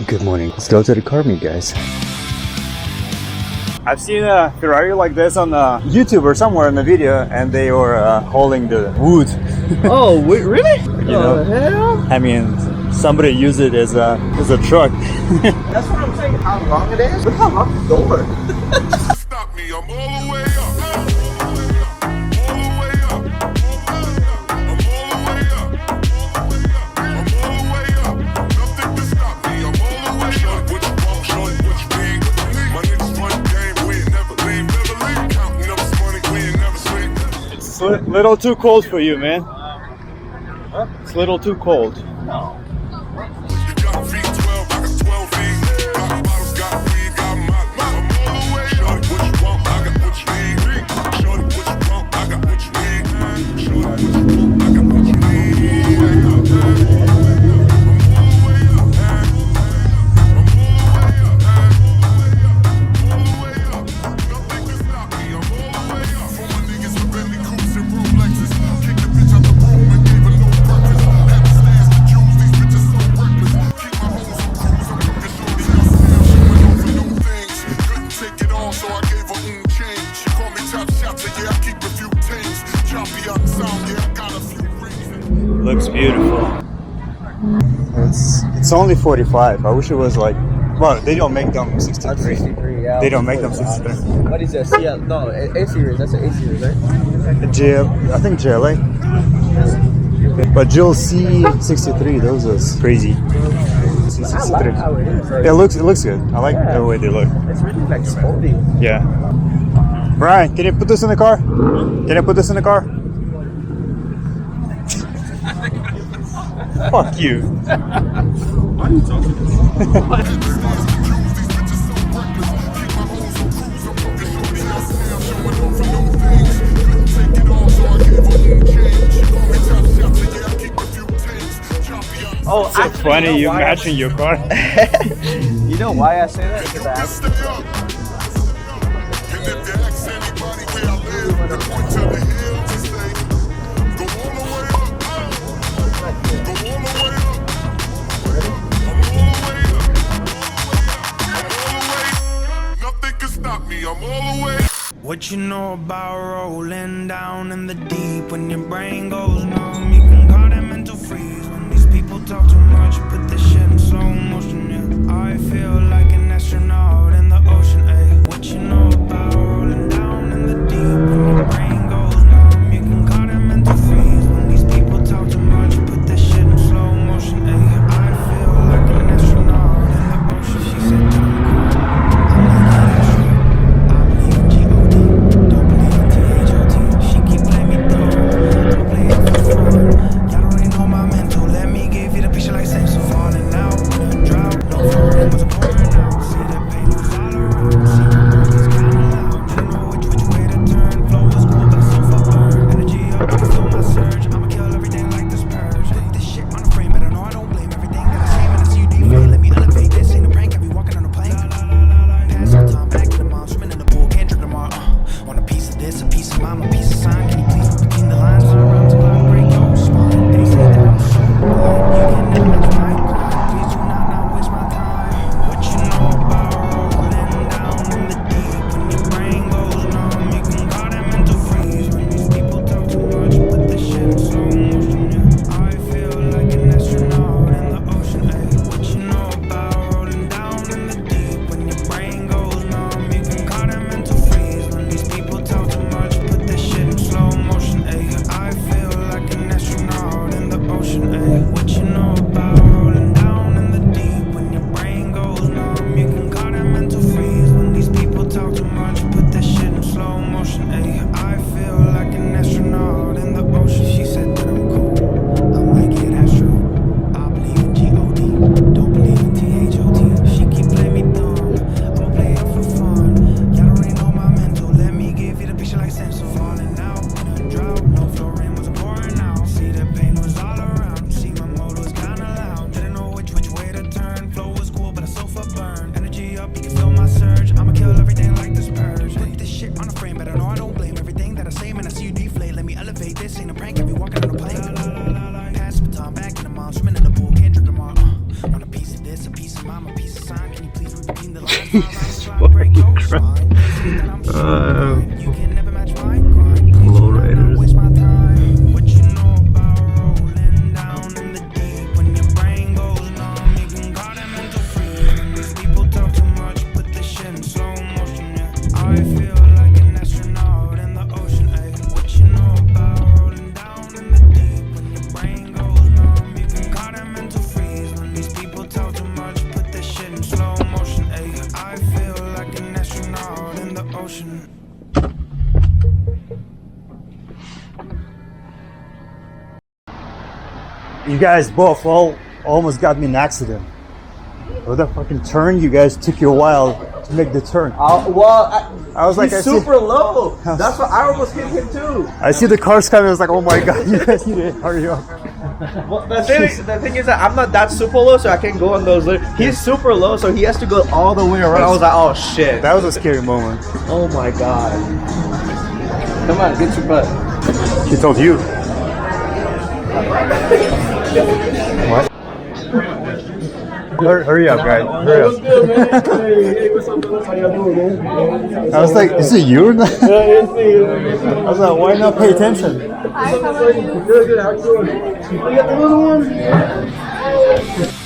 Good morning. Let's go to the car meet, guys. I've seen a Ferrari like this on YouTube or somewhere in the video, and they were holding the wood. Oh, wait, really? You know, the hell? I mean, somebody used it as a truck. That's what I'm saying. How long it is? Look how long the door. Stop me, I'm all the way up. All the way up. I'm all the way up. I'm all the way up. Nothing can stop me, I'm all the way up. What you want, shorty, what you need? My niggas run game, we ain't never leave. Counting up this money, we ain't never sleep. It's a little too cold for you, man. It's a little too cold. You got feet 12, I got 12 feet. Got bottles, got weed, got my. I'm all the way up. Shorty, what you want, I got what you need. Shorty, what you want, I got what you need. Shorty, what you want, I got what you need. Looks beautiful. It's only 45. I wish it was like, well, they don't make them 63. 63, yeah. They don't make them 63. What is that? CL? No, A series. That's an A series, right? I think GLA. But Jill C63, those are crazy. I like how it is. Like, It looks good. I like the way they look. it's really like sporty. Yeah. Brian, can you put this in the car? Can I put this in the car? Fuck you. Why are you talking to Oh, So funny, you matching your car. You know why I say that? Because I asked And if you ask anybody where I live, they point to the hills and say, go all the way up. Go all the way up. I'm all the way up. I'm all the way up. Nothing can stop me, I'm all the way up. What you know about rolling down in the deep? When your brain goes numb, you can call that mental freeze. When these people talk too much, put this shit in slow motion, yeah. I feel like an astronaut in the ocean, ayy. What you know about rolling down in the deep? When your brain goes numb, you can call that mental freeze. When these people talk too much, put this shit in slow motion, ayy. I feel like an astronaut in the ocean. She said, "Don't go." I'm like, yeah, sure. I believe in G.O.D. Don't believe in T.H.O.T. She keep playing me dumb. Don't play it for fun. Y'all already know my mental. Let me give you the picture like say. Jesus fucking Christ. Lowriders. You guys both almost got me in an accident. With that fucking turn, you guys took you a while to make the turn. I was like, he's super low. That's what I almost hit him too. I see the cars coming. I was like, oh my god, you guys need to hurry up. Well, the thing is that I'm not that super low, so I can't go on those. He's super low, so he has to go all the way around. I was like, oh shit. That was a scary moment. Oh my god. Come on, get your butt. He told you. What? Hurry up, guys. Hurry up. I was like, is it you or not? I was like, why not pay attention? Hi, how are you? Good, how are you doing? You got the little one?